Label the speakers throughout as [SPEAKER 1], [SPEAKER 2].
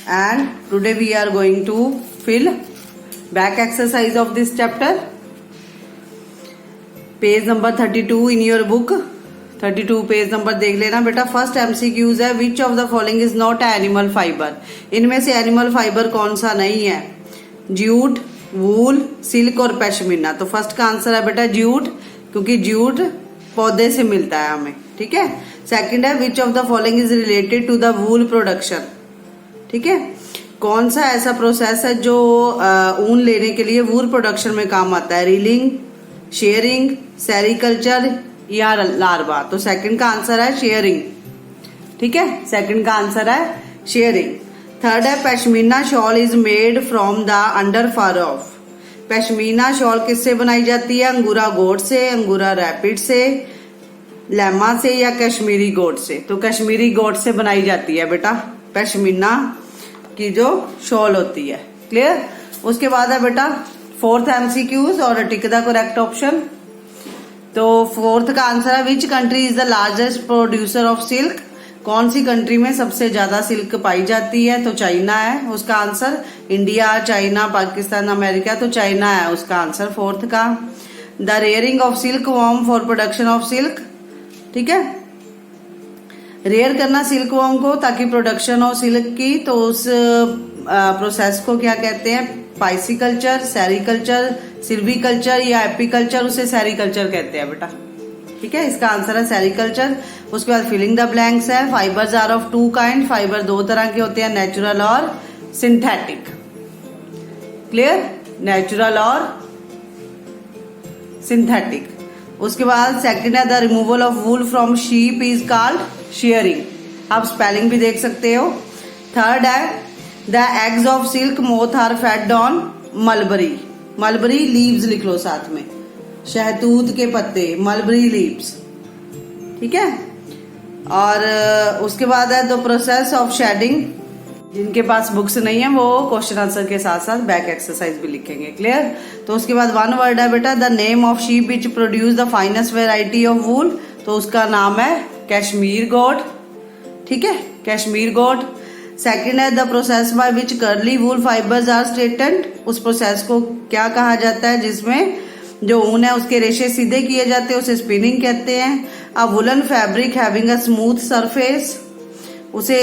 [SPEAKER 1] and today we are going to fill back exercise of this chapter. Page number 32 in your book. 32 page number देख लेना बेटा. First MCQs है, which of the following is not animal fibre. इनमें से animal fibre कौन सा नहीं है? जूट, वूल, सिल्क और पश्मीना. तो फर्स्ट का आंसर है बेटा जूट, क्योंकि जूट पौधे से मिलता है हमें. ठीक है. सेकंड है, which of the following is related to the wool production. ठीक है. कौन सा ऐसा प्रोसेस है जो ऊन लेने के लिए वूल प्रोडक्शन में काम आता है? रीलिंग, शेयरिंग, सेरिकल्चर या लार्वा. तो सेकंड का आंसर है शेयरिंग. ठीक है. सेकंड का आंसर है शेयरिंग. थर्ड है, pashmina shawl is made from the under fur of. Pashmina shawl किससे बनाई जाती है? अंगूरा गोट से, अंगूरा रैपिड से, लैमा से या कश्मीरी गोट से. तो कश्मीरी गोट से बनाई जाती है बेटा पश्मीना की जो शॉल होती है. क्लियर. उसके बाद है बेटा फोर्थ एमसीक्यूज और टिक द करेक्ट ऑप्शन. तो फोर्थ का आंसर है, which country is the largest producer of silk. कौन सी कंट्री में सबसे ज्यादा सिल्क पाई जाती है? तो चाइना है उसका answer. India, China, Pakistan, America. तो चाइना है उसका आंसर फोर्थ का. The rearing of silk worm for production of silk. ठीक है. रेयर करना सिल्क वॉर्म को ताकि प्रोडक्शन हो सिल्क की, तो उस प्रोसेस को क्या कहते हैं? पाइसिकल्चर, सेरिकल्चर, सिल्वीकल्चर या एपीकल्चर. उसे सेरिकल्चर कहते हैं बेटा. ठीक है. इसका आंसर है सेरिकल्चर. उसके बाद फिलिंग द ब्लैंक्स है. Fibres are of two kind. Fibre दो तरह के होते हैं, नेचुरल और सिंथेटिक. क्लियर. नेचुरल और सिंथेटिक. उसके बाद सेकंड है, the removal of wool from sheep is called shearing. आप स्पेलिंग भी देख सकते हो. थर्ड है, the eggs of silk moth are fed on mulberry. Mulberry leaves लिख लो साथ में. शहतूत के पत्ते, मलबरी लीव्स. ठीक है. और उसके बाद है द प्रोसेस ऑफ शेडिंग. जिनके पास बुक्स नहीं है वो क्वेश्चन आंसर के साथ साथ बैक एक्सरसाइज भी लिखेंगे. क्लियर. तो उसके बाद वन वर्ड है बेटा, the name of sheep which produce the finest variety of wool. तो उसका नाम है कश्मीर गोट. ठीक है. कश्मीर गोट. सेकंड है, the process by which curly wool fibres are straightened. उस प्रोसेस को क्या कहा जाता है जिसमें जो ऊन है उसके रेशे सीधे किए जाते हैं? उसे स्पिनिंग कहते हैं. A woollen fabric having a smooth surface, उसे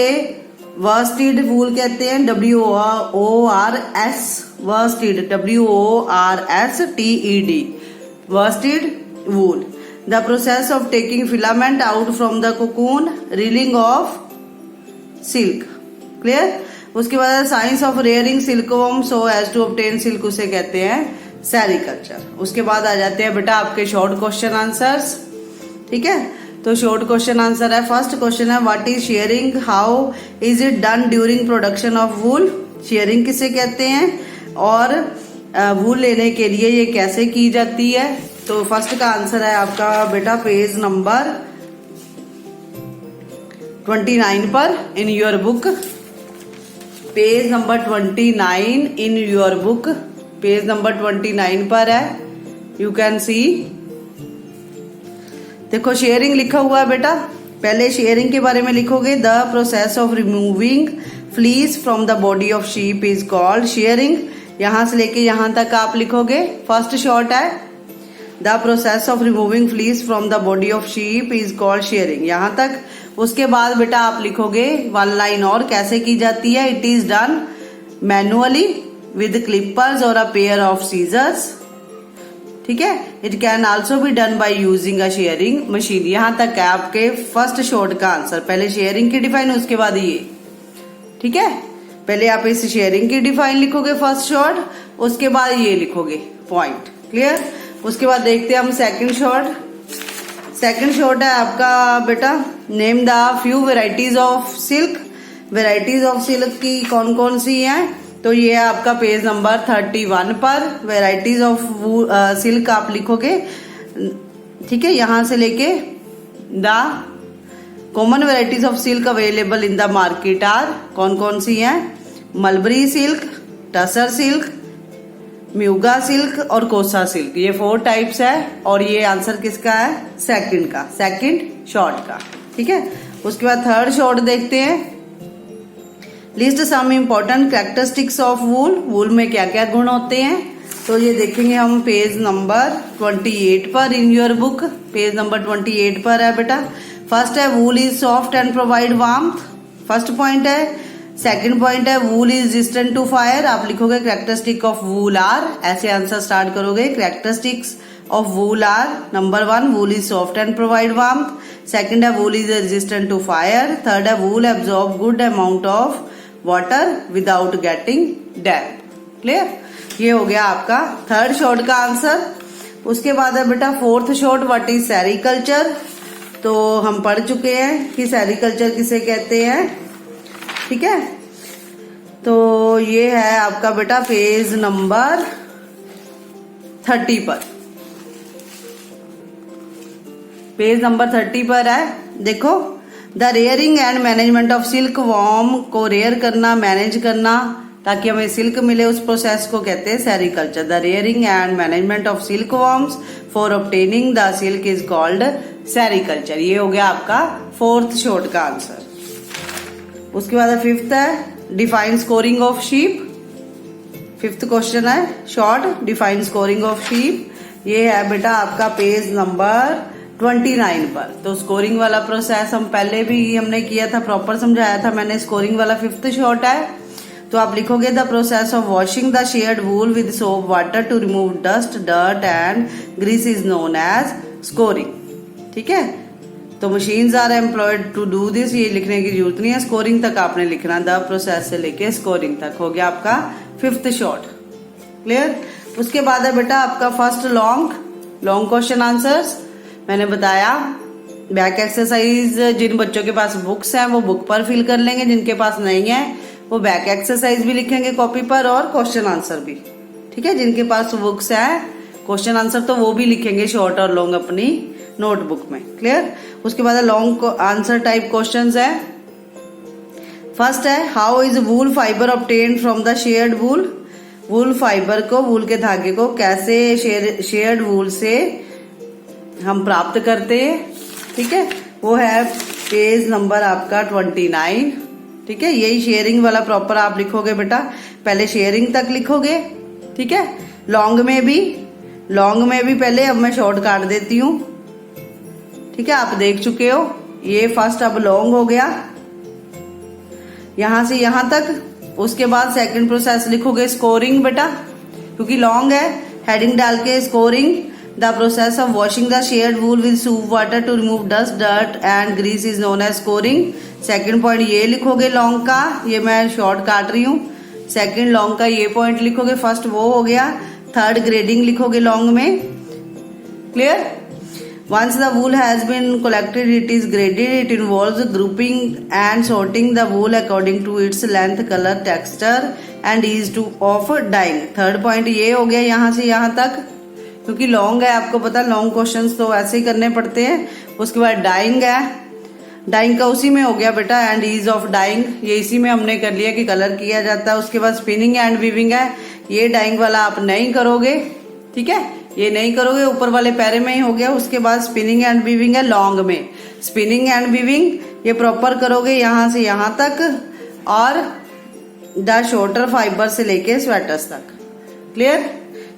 [SPEAKER 1] वर्स्टेड वूल कहते हैं. WORS worsted, WORSTED worsted wool. The process of taking filament out from the cocoon, reeling of silk. Clear. उसके बाद science of rearing silkworm so as to obtain silk, उसे कहते हैं sericulture. उसके बाद आ जाते हैं बेटा आपके शॉर्ट क्वेश्चन आंसर्स. ठीक है. तो शॉर्ट क्वेश्चन आंसर है, फर्स्ट क्वेश्चन है, what is sharing, how is it done during production of wool. Sharing किसे कहते हैं और वूल लेने के लिए ये कैसे की जाती है. तो फर्स्ट का आंसर है आपका बेटा पेज नंबर 29 पर in your book. Page number 29 in your book. Page number 29 पर है. You can see. देखो शेयरिंग लिखा हुआ है बेटा. पहले शेयरिंग के बारे में लिखोगे, the process of removing fleece from the body of sheep is called sharing. यहां से लेके यहां तक आप लिखोगे. फर्स्ट शॉर्ट है, the process of removing fleece from the body of sheep is called sharing, यहां तक. उसके बाद बेटा आप लिखोगे वन लाइन और कैसे की जाती है. It is done manually with Clippers और अ पेयर ऑफ सीजर्स. ठीक है. It can also be done by using a sharing machine. यहां तक है आपके फर्स्ट शॉर्ट का आंसर. पहले शेयरिंग की डिफाइन, उसके बाद ये. ठीक है. पहले आप इस शेयरिंग की डिफाइन लिखोगे फर्स्ट शॉर्ट, उसके बाद ये लिखोगे पॉइंट. क्लियर. उसके बाद देखते हैं हम सेकंड शॉर्ट. सेकंड शॉर्ट है आपका बेटा, name the few varieties of silk. Varieties of silk की कौन कौन सी हैं? तो ये आपका पेज नंबर 31 पर वेराइटीज ऑफ सिल्क आप लिखोगे. ठीक है. यहां से लेके the common varieties of silk available in the market are, कौन कौन सी हैं? Mulberry silk, tussar silk, muga silk और कोसा सिल्क. ये 4 टाइप्स है. और ये आंसर किसका है? सेकंड का, सेकंड शॉर्ट का. ठीक है. उसके बाद थर्ड शॉर्ट देखते हैं. List some important characteristics of wool. Wool में क्या क्या गुण होते हैं, तो ये देखेंगे हम पेज नंबर 28 पर in your book. Page number 28 पर है बेटा। फर्स्ट है wool is soft and provide warmth, first point है। सेकंड पॉइंट है wool is resistant to fire. आप लिखोगे कैरेक्टरिस्टिक ऑफ वूल आर, ऐसे आंसर स्टार्ट करोगे। Characteristics of wool are, number 1 wool is soft and provide warmth. Second है wool is resistant to fire. Third है wool absorb good amount of water without getting damp. Clear, ये हो गया आपका third short का answer. उसके बाद है बेटा fourth short, what is sericulture. तो हम पढ़ चुके हैं कि सेरिकल्चर किसे कहते हैं, ठीक है। तो ये है आपका बेटा पेज नंबर 30 पर, पेज नंबर 30 पर है। देखो, the rearing and management of silk worm को रेयर करना, मैनेज करना ताकि हमें सिल्क मिले, उस प्रोसेस को कहते हैं sericulture. The rearing and management of silk worms for obtaining the silk is called sericulture. ये हो गया आपका फोर्थ शॉर्ट का आंसर। उसके बाद फिफ्थ है define scouring of sheep. Fifth question है short define scouring of sheep. ये है बेटा आपका पेज नंबर 29 पर। तो स्कोरिंग वाला प्रोसेस हम पहले भी हमने किया था, प्रॉपर समझाया था मैंने। स्कोरिंग वाला फिफ्थ शॉर्ट है। तो आप लिखोगे the process of washing the sheared wool with soap water to remove dust dirt and grease is known as scouring, ठीक है। तो machines are employed to do this, ये लिखने की जरूरत नहीं है, स्कोरिंग तक आपने लिखना, द प्रोसेस से लेके स्कोरिंग तक। हो गया आपका फिफ्थ शॉर्ट। क्लियर। उसके बाद है बेटा आपका फर्स्ट लॉन्ग क्वेश्चन आंसर्स। मैंने बताया बैक एक्सरसाइज जिन बच्चों के पास बुक्स हैं वो बुक पर फिल कर लेंगे, जिनके पास नहीं है वो बैक एक्सरसाइज भी लिखेंगे कॉपी पर और क्वेश्चन आंसर भी, ठीक है। जिनके पास बुक्स है क्वेश्चन आंसर तो वो भी लिखेंगे शॉर्ट और लॉन्ग अपनी नोटबुक में। क्लियर। उसके बाद लॉन्ग आंसर टाइप क्वेश्चंस है। फर्स्ट है how is wool fibre obtained from the sheared wool. Wool fibre को, वूल के धागे को कैसे शेयर्ड वूल से हम प्राप्त करते हैं, ठीक है। वो है पेज नंबर आपका 29, ठीक है। यही शेयरिंग वाला प्रॉपर आप लिखोगे बेटा, पहले शेयरिंग तक लिखोगे, ठीक है। लॉन्ग में भी पहले, अब मैं शॉर्ट काट देती हूँ, ठीक है। आप देख चुके हो ये फर्स्ट, अब लॉन्ग हो गया यहां से यहां तक। उसके बाद सेकंड प्रोसेस लिखोगे स्कोरिंग बेटा, क्योंकि लॉन्ग है, हेडिंग डाल के scouring the process of washing the sheared wool with soup water to remove dust dirt and grease is known as scouring. Second point ये लिखोगे लॉन्ग का, ये मैं शॉर्ट काट रही हूँ। सेकंड लॉन्ग का ये पॉइंट लिखोगे, फर्स्ट वो हो गया। थर्ड ग्रेडिंग लिखोगे लॉन्ग में। Clear. Once the wool has been collected, it is graded. It involves grouping and sorting the wool according to its length, color, texture and ease of dyeing. Third point ये हो गया यहाँ से यहाँ तक, क्योंकि लॉन्ग है, आपको पता लॉन्ग क्वेश्चंस तो ऐसे ही करने पड़ते हैं। उसके बाद डाइंग है, डाइंग का उसी में हो गया बेटा, एंड ईज ऑफ डाइंग, ये इसी में हमने कर लिया कि कलर किया जाता है। उसके बाद स्पिनिंग एंड वीविंग है, ये डाइंग वाला आप नहीं करोगे, ठीक है, ये नहीं करोगे, ऊपर वाले पैरे में ही हो गया। उसके बाद स्पिनिंग एंड वीविंग है लॉन्ग में। स्पिनिंग एंड वीविंग ये प्रॉपर करोगे यहाँ से यहाँ तक, और द शॉर्टर फाइबर से लेके स्वेटर्स तक। क्लियर।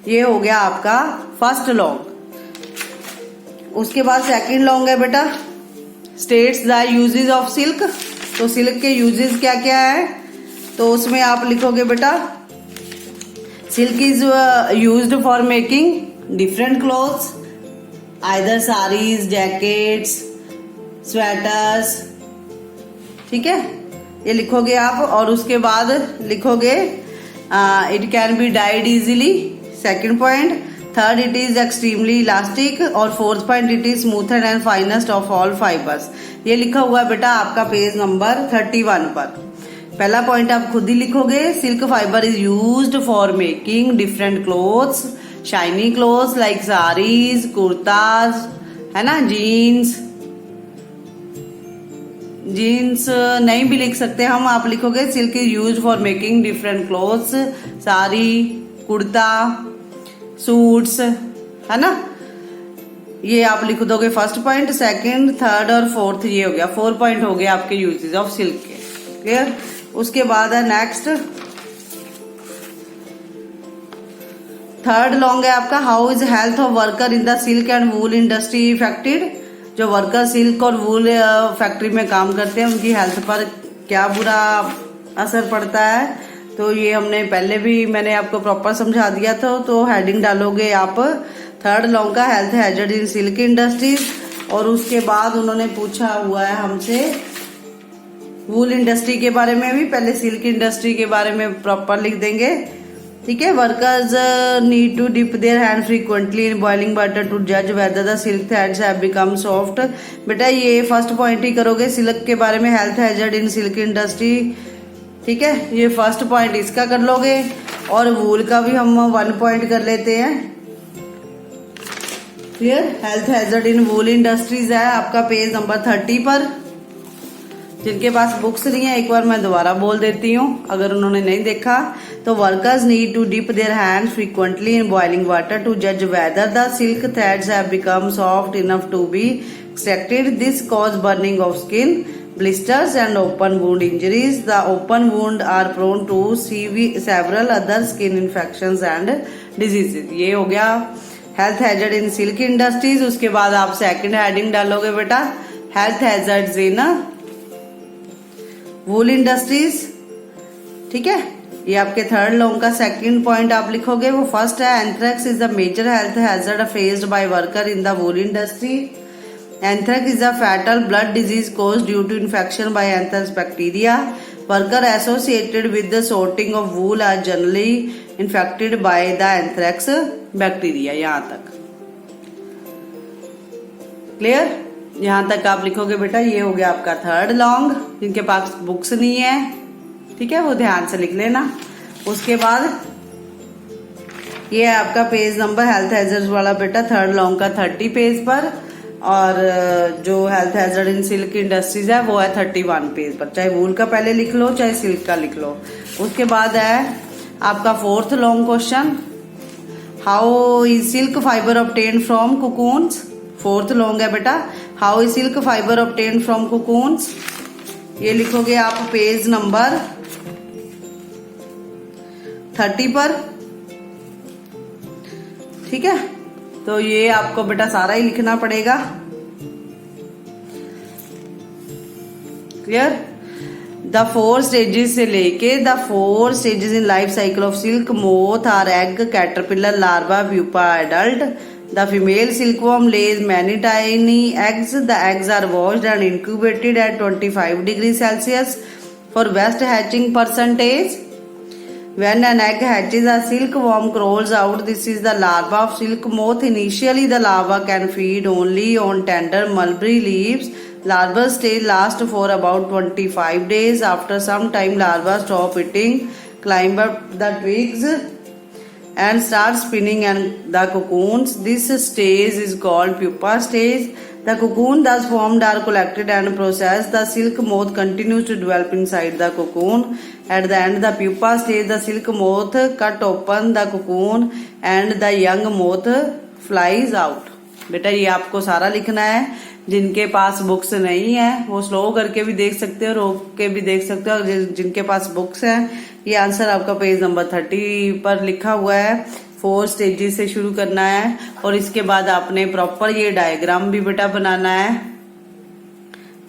[SPEAKER 1] ये हो गया आपका फर्स्ट लॉन्ग। उसके बाद सेकंड लॉन्ग है बेटा states the uses of silk. तो सिल्क के यूजेस क्या क्या है, तो उसमें आप लिखोगे बेटा silk is used for making different clothes, either saris, jackets, sweaters, ठीक है, ये लिखोगे आप। और उसके बाद लिखोगे it can be dyed easily, second point. Third it is extremely elastic, और fourth point it is smoother and finest of all fibres. ये लिखा हुआ है बेटा आपका पेज नंबर 31 पर। पहला पॉइंट आप खुद ही लिखोगे, silk fibre is used for making different clothes, shiny clothes like saris, kurtas, है ना, जीन्स नहीं भी लिख सकते हम, आप लिखोगे silk is used for making different clothes, sari, kurta, suits, है ना, ये आप लिख दोगे फर्स्ट पॉइंट। सेकंड, थर्ड और फोर्थ ये हो गया, 4 पॉइंट हो गया आपके यूजेस ऑफ सिल्क के। क्लियर। उसके बाद है नेक्स्ट थर्ड लॉन्ग है आपका, how is health of worker in the silk and wool industry affected. जो वर्कर सिल्क और वूल फैक्ट्री में काम करते हैं उनकी हेल्थ पर क्या बुरा असर पड़ता है। तो ये हमने पहले भी मैंने आपको प्रॉपर समझा दिया था। तो हेडिंग डालोगे आप थर्ड लॉन्ग का health hazard in silk industries, और उसके बाद उन्होंने पूछा हुआ है हमसे वूल इंडस्ट्री के बारे में भी, पहले सिल्क इंडस्ट्री के बारे में प्रॉपर लिख देंगे। ठीक है, workers need to dip their hand frequently in boiling water to जज whether the silk threads have become soft. बेटा ये फर्स्ट पॉइंट ही करोगे सिल्क के बारे में, health hazard in silk industry. ठीक है, ये फर्स्ट पॉइंट इसका कर लोगे, और वूल का भी हम 1 पॉइंट कर लेते हैं। क्लियर, हेल्थ हैजर्ड इन वूल इंडस्ट्रीज है आपका पेज नंबर 30 पर। जिनके पास बुक्स नहीं है एक बार मैं दोबारा बोल देती हूँ अगर उन्होंने नहीं देखा तो, workers need to dip their hand frequently in boiling water to जज whether the silk threads have become soft enough to be extracted. This cause burning of skin, blisters and open wound injuries. The open wound are prone to several other skin infections and diseases. ये हो गया health hazard in silk industries. उसके बाद आप second heading डालोगे बेटा health hazards in wool industries. ठीक है, ये आपके थर्ड लॉन्ग का सेकंड पॉइंट आप लिखोगे। वो फर्स्ट है anthrax is the major health hazard faced by worker in the wool industry. Anthrax is a fatal blood disease caused due to infection by anthrax bacteria. Workers associated with the sorting of wool are generally infected by the anthrax bacteria. यहाँ तक clear, यहाँ तक आप लिखोगे बेटा। ये हो गया आपका थर्ड लॉन्ग। जिनके पास बुक्स नहीं है ठीक है वो ध्यान से लिख लेना। उसके बाद ये है आपका पेज नंबर हेल्थ हैजर्ड्स वाला बेटा थर्ड लॉन्ग का 30 पेज पर, और जो health hazard in silk industries है वो है 31 पेज पर। चाहे वूल का पहले लिख लो चाहे सिल्क का लिख लो। उसके बाद है आपका fourth long question, how is silk fibre obtained from cocoons. Fourth long है बेटा, how is silk fibre obtained from cocoons. ये लिखोगे आप पेज नंबर 30 पर। ठीक है, तो ये आपको बेटा सारा ही लिखना पड़ेगा। क्लियर, द 4 स्टेजेस से लेके the 4 stages in life cycle of silk moth are egg, caterpillar, larva, pupa, adult. The female silkworm lays many tiny eggs. The eggs are washed and incubated at 25 degrees Celsius for best hatching percentage. When an egg hatches, a silkworm crawls out. This is the larva of silk moth. Initially, the larva can feed only on tender mulberry leaves. Larval stage lasts for about 25 days. After some time, larvae stop eating, climb up the twigs, and start spinning and the cocoons. This stage is called pupa stage. The cocoon thus formed are collected and processed. The silk moth continues to develop inside the cocoon. At the end of the pupa stage, the silk moth cut open the cocoon and the young moth flies out. बेटा ये आपको सारा लिखना है। जिनके पास books नहीं है वो स्लो करके भी देख सकते हो, रोक के भी देख सकते हो। और जिनके पास बुक्स हैं ये आंसर आपका पेज नंबर 30 पर लिखा हुआ है। 4 स्टेजेस से शुरू करना है और इसके बाद आपने प्रॉपर ये डायग्राम भी बेटा बनाना है।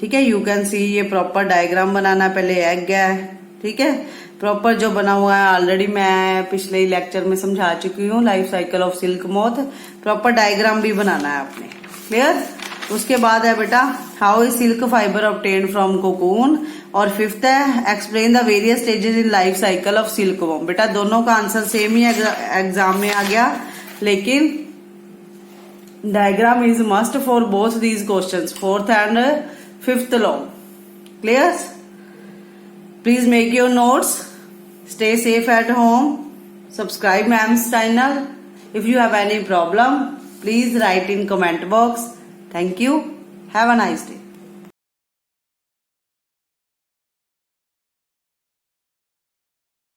[SPEAKER 1] ठीक है, यू कैन सी ये प्रॉपर डायग्राम बनाना है। पहले एग है, ठीक है, प्रॉपर जो बना हुआ है ऑलरेडी मैं पिछले ही लेक्चर में समझा चुकी हूँ, life cycle of silk moth. Proper diagram भी बनाना है आपने। क्लियर, उसके बाद है बेटा how is silk fibre obtained from cocoon, और 5th है explain the various stages in life cycle of silk worm. बेटा दोनों का आंसर सेम ही एग्जाम में आ गया, लेकिन diagram is must for both these questions, 4th and 5th long. Clear, please make your notes, stay safe at home, subscribe ma'am's channel. If you have any problem, please write in comment box. Thank you. Have a nice day.